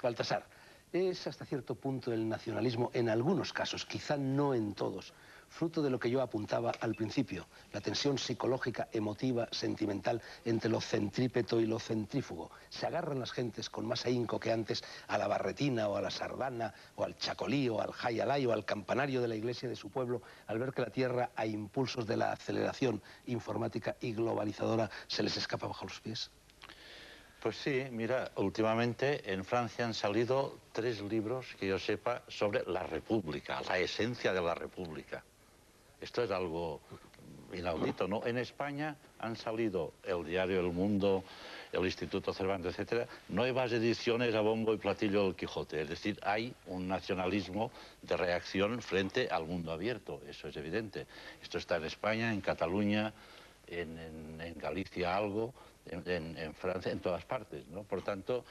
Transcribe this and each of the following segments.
Baltasar, es hasta cierto punto el nacionalismo, en algunos casos, quizá no en todos, fruto de lo que yo apuntaba al principio, la tensión psicológica, emotiva, sentimental entre lo centrípeto y lo centrífugo. Se agarran las gentes con más ahínco que antes a la barretina o a la sardana o al chacolí o al jayalay o al campanario de la iglesia de su pueblo al ver que la tierra, a impulsos de la aceleración informática y globalizadora, se les escapa bajo los pies. Pues sí, mira, últimamente en Francia han salido 3 libros, que yo sepa, sobre la República, la esencia de la República. Esto es algo inaudito, ¿no? En España han salido el diario El Mundo, el Instituto Cervantes, etcétera, nuevas ediciones a bombo y platillo del Quijote. Es decir, hay un nacionalismo de reacción frente al mundo abierto, eso es evidente. Esto está en España, en Cataluña, en Galicia algo, en Francia, en todas partes, ¿no? Por tanto,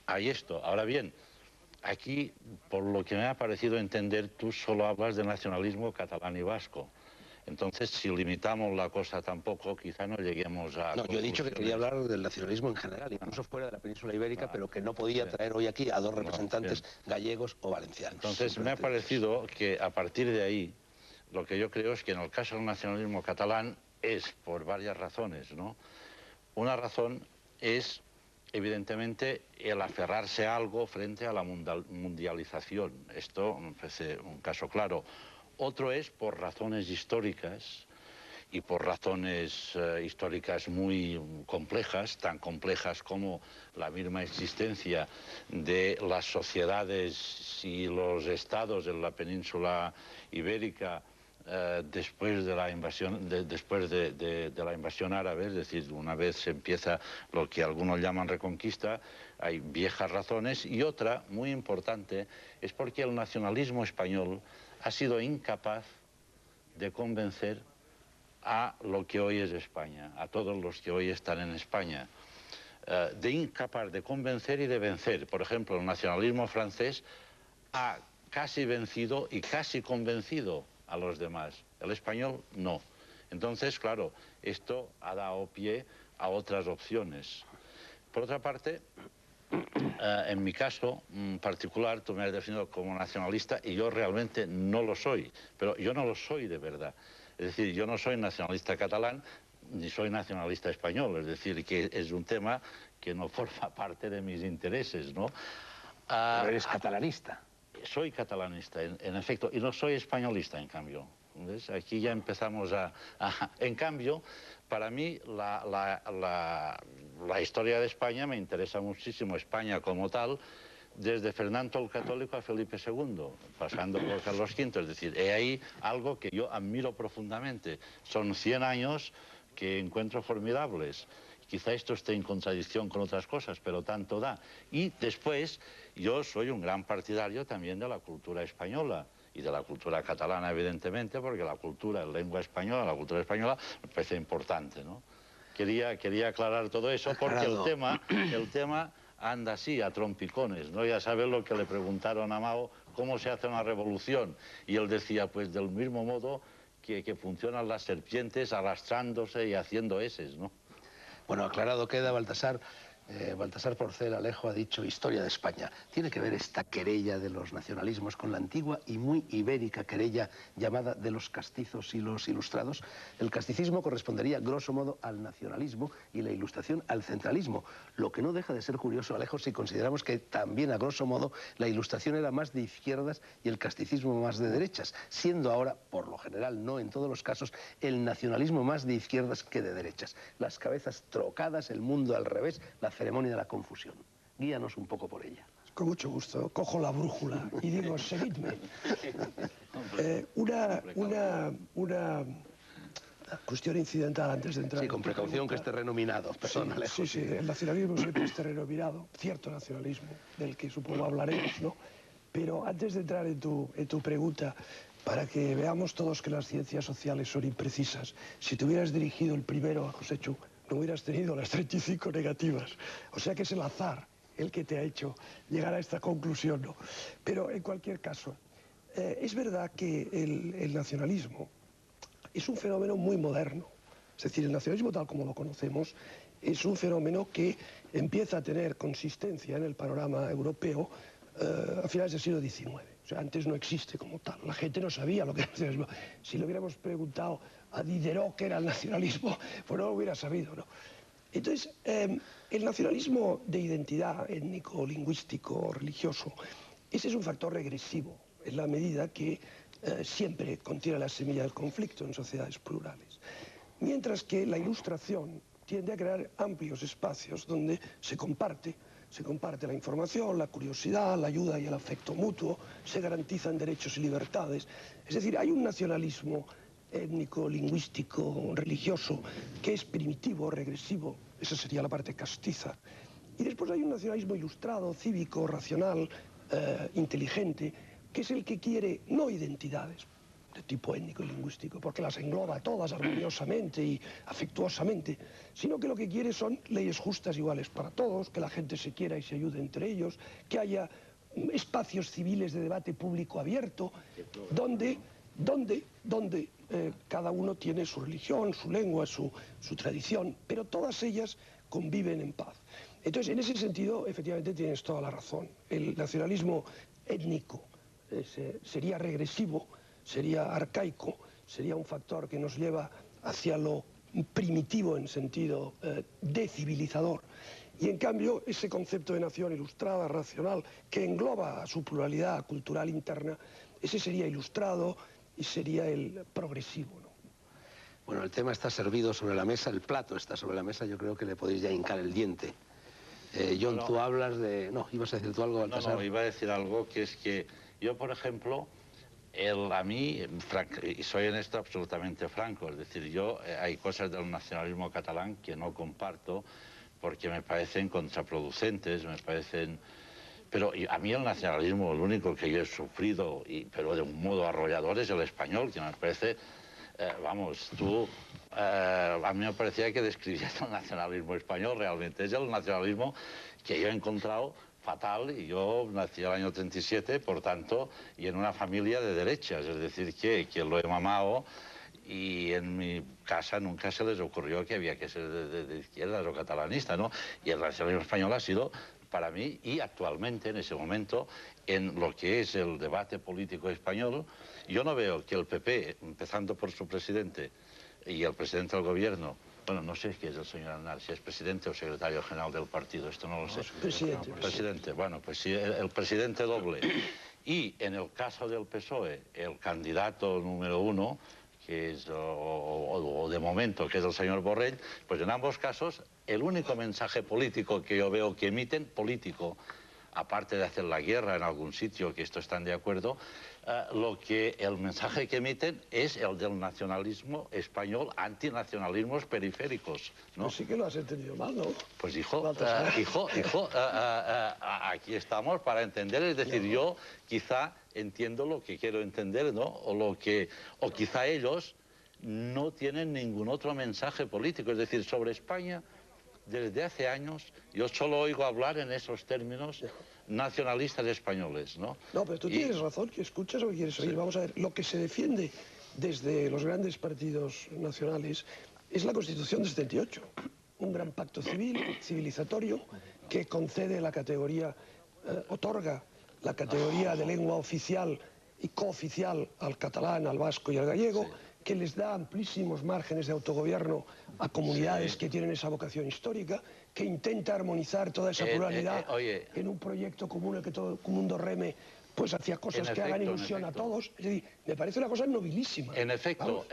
hay esto. Ahora bien, aquí, por lo que me ha parecido entender, tú solo hablas de nacionalismo catalán y vasco. Entonces, si limitamos la cosa tampoco, quizá no lleguemos a... No, yo he dicho que quería hablar del nacionalismo en general, incluso fuera de la península ibérica, pero que no podía traer hoy aquí a dos representantes gallegos o valencianos. Entonces, me ha parecido que a partir de ahí, lo que yo creo es que en el caso del nacionalismo catalán es por varias razones, ¿no? Una razón es, evidentemente, el aferrarse a algo frente a la mundialización. Esto me parece un caso claro. Otro es por razones históricas y por razones históricas muy complejas, tan complejas como la misma existencia de las sociedades y los estados en la península ibérica después de la invasión, de la invasión árabe, es decir, una vez se empieza lo que algunos llaman reconquista, hay viejas razones, y otra, muy importante, es porque el nacionalismo español ha sido incapaz de convencer a lo que hoy es España, a todos los que hoy están en España, de incapaz de convencer y de vencer. Por ejemplo, el nacionalismo francés ha casi vencido y casi convencido a los demás. El español no. Entonces, claro, esto ha dado pie a otras opciones. Por otra parte, en mi caso particular, tú me has definido como nacionalista y yo realmente no lo soy, pero yo no lo soy de verdad. Es decir, yo no soy nacionalista catalán ni soy nacionalista español, es decir, que es un tema que no forma parte de mis intereses, ¿no? Pero eres catalanista. Soy catalanista, en efecto, y no soy españolista, en cambio. ¿Ves? Aquí ya empezamos a... En cambio, para mí la historia de España me interesa muchísimo, España como tal, desde Fernando el Católico a Felipe II, pasando por Carlos V. Es decir, he ahí algo que yo admiro profundamente. Son 100 años que encuentro formidables. Quizá esto esté en contradicción con otras cosas, pero tanto da. Y después, yo soy un gran partidario también de la cultura española y de la cultura catalana, evidentemente, porque la cultura, la lengua española, la cultura española, me parece importante, ¿no? Quería aclarar todo eso, porque el tema anda así, a trompicones, ¿no? Ya sabes lo que le preguntaron a Mao, ¿cómo se hace una revolución? Y él decía, pues del mismo modo que funcionan las serpientes arrastrándose y haciendo eses, ¿no? Bueno, aclarado queda, Baltasar. Baltasar Porcel Alejo ha dicho historia de España. ¿Tiene que ver esta querella de los nacionalismos con la antigua y muy ibérica querella llamada de los castizos y los ilustrados? El casticismo correspondería, grosso modo, al nacionalismo y la ilustración al centralismo, lo que no deja de ser curioso, Alejo, si consideramos que también, a grosso modo, la ilustración era más de izquierdas y el casticismo más de derechas, siendo ahora, por lo general, no en todos los casos, el nacionalismo más de izquierdas que de derechas. Las cabezas trocadas, el mundo al revés, la ceremonia de la confusión. Guíanos un poco por ella. Con mucho gusto. Cojo la brújula y digo, seguidme. Una cuestión incidental antes de entrar. Sí, con precaución, que es terreno minado. Perdón, Alejo. Sí, el nacionalismo siempre es terreno minado. Cierto nacionalismo, del que supongo hablaremos, ¿no? Pero antes de entrar en tu pregunta, para que veamos todos que las ciencias sociales son imprecisas, si te hubieras dirigido el primero a José Chu, no hubieras tenido las 35 negativas. O sea que es el azar el que te ha hecho llegar a esta conclusión, ¿no? Pero en cualquier caso, es verdad que el nacionalismo es un fenómeno muy moderno. Es decir, el nacionalismo tal como lo conocemos es un fenómeno que empieza a tener consistencia en el panorama europeo a finales del siglo XIX. O sea, antes no existe como tal. La gente no sabía lo que era el nacionalismo. Si le hubiéramos preguntado a Diderot qué era el nacionalismo, pues no lo hubiera sabido, ¿no? Entonces, el nacionalismo de identidad étnico, lingüístico, religioso, ese es un factor regresivo en la medida que siempre contiene la semilla del conflicto en sociedades plurales. Mientras que la Ilustración tiende a crear amplios espacios donde se comparte la información, la curiosidad, la ayuda y el afecto mutuo, se garantizan derechos y libertades. Es decir, hay un nacionalismo étnico, lingüístico, religioso, que es primitivo, regresivo, esa sería la parte castiza. Y después hay un nacionalismo ilustrado, cívico, racional, inteligente, que es el que quiere no identidades de tipo étnico y lingüístico, porque las engloba todas armoniosamente y afectuosamente, sino que lo que quiere son leyes justas iguales para todos, que la gente se quiera y se ayude entre ellos, que haya espacios civiles de debate público abierto, donde cada uno tiene su religión, su lengua, su tradición, pero todas ellas conviven en paz. Entonces, en ese sentido, efectivamente tienes toda la razón. El nacionalismo étnico sería regresivo, sería arcaico, sería un factor que nos lleva hacia lo primitivo en sentido decivilizador. Y en cambio, ese concepto de nación ilustrada, racional, que engloba su pluralidad cultural interna, ese sería ilustrado y sería el progresivo, ¿no? Bueno, el tema está servido sobre la mesa, el plato está sobre la mesa, yo creo que le podéis ya hincar el diente. John, no, tú hablas de... No, ibas a decir tú algo, Baltasar. No, iba a decir algo que es que yo, por ejemplo, a mí, y soy en esto absolutamente franco, es decir, yo hay cosas del nacionalismo catalán que no comparto porque me parecen contraproducentes, me parecen... Pero a mí el nacionalismo, lo único que yo he sufrido, pero de un modo arrollador, es el español, que me parece... vamos, a mí me parecía que describías el nacionalismo español, realmente es el nacionalismo que yo he encontrado fatal, y yo nací en el año 37, por tanto, y en una familia de derechas, es decir, que lo he mamado, y en mi casa nunca se les ocurrió que había que ser de izquierdas o catalanista, ¿no? Y el nacionalismo español ha sido, para mí, y actualmente, en ese momento, en lo que es el debate político español, yo no veo que el PP, empezando por su presidente y el presidente del gobierno, bueno, no sé qué es el señor Aznar, si es presidente o secretario general del partido, esto no lo sé. Presidente. Presidente, bueno, pues sí, el presidente doble. Y en el caso del PSOE, el candidato número uno, que es, o de momento, que es el señor Borrell, pues en ambos casos, el único mensaje político que yo veo que emiten, político, aparte de hacer la guerra en algún sitio, que esto están de acuerdo, el mensaje que emiten es el del nacionalismo español, antinacionalismos periféricos, ¿no? Pues sí que lo has entendido mal, ¿no? Pues hijo, aquí estamos para entender, es decir, yo quizá entiendo lo que quiero entender, ¿no? O quizá ellos no tienen ningún otro mensaje político, es decir, sobre España. Desde hace años yo solo oigo hablar en esos términos nacionalistas españoles, ¿no? No, pero tú tienes razón, que escuchas o que quieres oír. Sí. Vamos a ver, lo que se defiende desde los grandes partidos nacionales es la Constitución del 78, un gran pacto civil, civilizatorio, que concede la categoría, otorga la categoría de lengua oficial y cooficial al catalán, al vasco y al gallego, sí, que les da amplísimos márgenes de autogobierno a comunidades, sí, que tienen esa vocación histórica, que intenta armonizar toda esa pluralidad en un proyecto común en el que todo el mundo reme pues hacia cosas que hagan ilusión a todos. Es decir, me parece una cosa nobilísima. En efecto,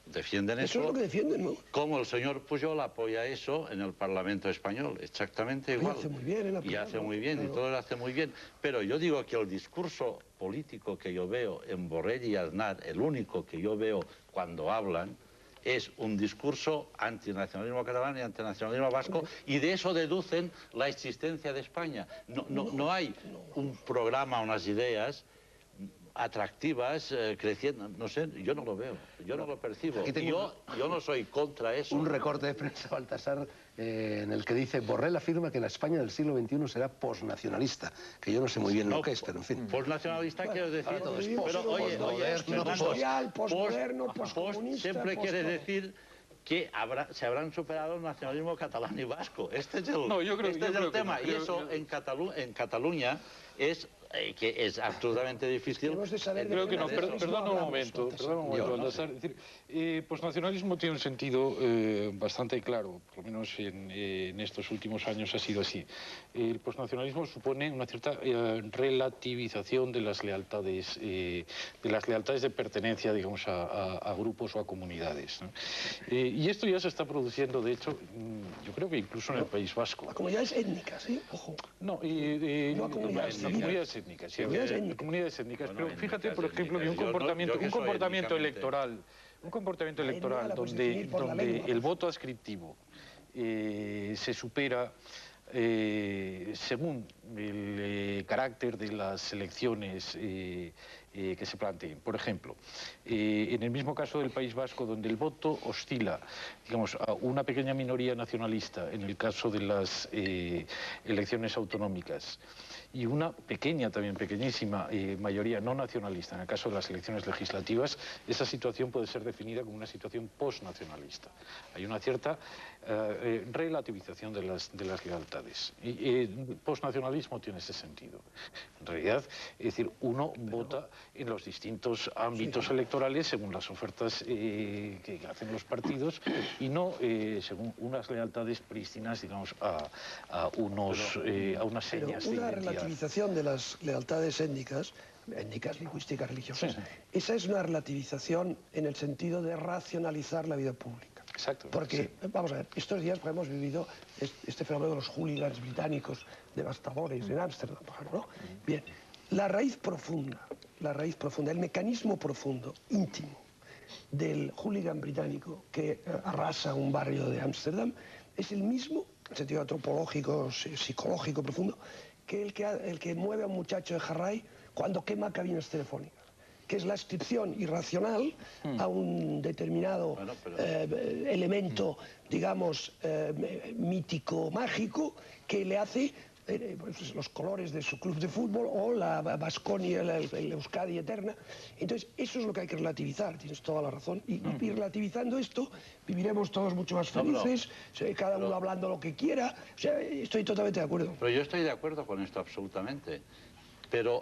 defienden eso. Eso es lo que defienden, ¿no? Como el señor Pujol apoya eso en el Parlamento español, exactamente igual. Y hace muy bien en la Y hace muy bien, claro, y todo lo hace muy bien. Pero yo digo que el discurso político que yo veo en Borrell y Aznar, el único que yo veo cuando hablan, es un discurso antinacionalismo catalán y antinacionalismo vasco, y de eso deducen la existencia de España. No hay un programa, unas ideas atractivas, creciendo, no sé, yo no lo veo, yo no lo percibo. Yo no soy contra eso. Un recorte de prensa, Baltasar, en el que dice: Borrell afirma que la España del siglo XXI será posnacionalista, que yo no sé muy bien lo que es, pero en fin. Posnacionalista, quiero decir, pero oye, posmoderno, poscomunista, siempre quiere decir que se habrán superado el nacionalismo catalán y vasco. Este es el, No, yo creo, este yo es creo el que tema. no, Y eso en Cataluña es que es absolutamente difícil. Hemos de saber de Creo qué que no, nacionalismo perdona un hablamos, momento, Baltasar. Baltasar. Es decir, posnacionalismo tiene un sentido bastante claro, por lo menos en estos últimos años ha sido así. El posnacionalismo supone una cierta relativización de las lealtades de pertenencia, digamos, a grupos o a comunidades, ¿no? Y esto ya se está produciendo, de hecho, yo creo que incluso en el País Vasco. A comunidades étnicas, ¿sí? Ojo. No, No a comunidades comunidades étnicas, sí, comunidades étnicas. Bueno, pero fíjate, étnicas, por ejemplo, que un comportamiento electoral donde el voto adscriptivo se supera según el carácter de las elecciones que se planteen. Por ejemplo, en el mismo caso del País Vasco, donde el voto oscila, digamos, a una pequeña minoría nacionalista, en el caso de las elecciones autonómicas, y una pequeña, también pequeñísima, mayoría no nacionalista, en el caso de las elecciones legislativas, esa situación puede ser definida como una situación postnacionalista. Hay una cierta relativización de las lealtades. Y el postnacionalismo tiene ese sentido. En realidad, es decir, uno vota en los distintos ámbitos electorales según las ofertas que hacen los partidos y no según unas lealtades prístinas, digamos, a unas señas de Una identidad. relativización de las lealtades étnicas, lingüísticas, religiosas, esa es una relativización en el sentido de racionalizar la vida pública. Exacto. Porque, vamos a ver, estos días hemos vivido este fenómeno de los hooligans británicos devastadores en Ámsterdam, por ejemplo, ¿no? Bien, la raíz profunda, el mecanismo profundo, íntimo, del hooligan británico que arrasa un barrio de Ámsterdam es el mismo, en sentido antropológico, psicológico profundo, que el que mueve a un muchacho de Harray cuando quema cabinas telefónicas, que es la adscripción irracional a un determinado elemento, digamos, mítico, mágico, que le hace pues, los colores de su club de fútbol o la Baskonia, el Euskadi eterna. Entonces, eso es lo que hay que relativizar, tienes toda la razón. Y relativizando esto, viviremos todos mucho más felices, cada uno hablando lo que quiera. O sea, estoy totalmente de acuerdo. Pero yo estoy de acuerdo con esto absolutamente. Pero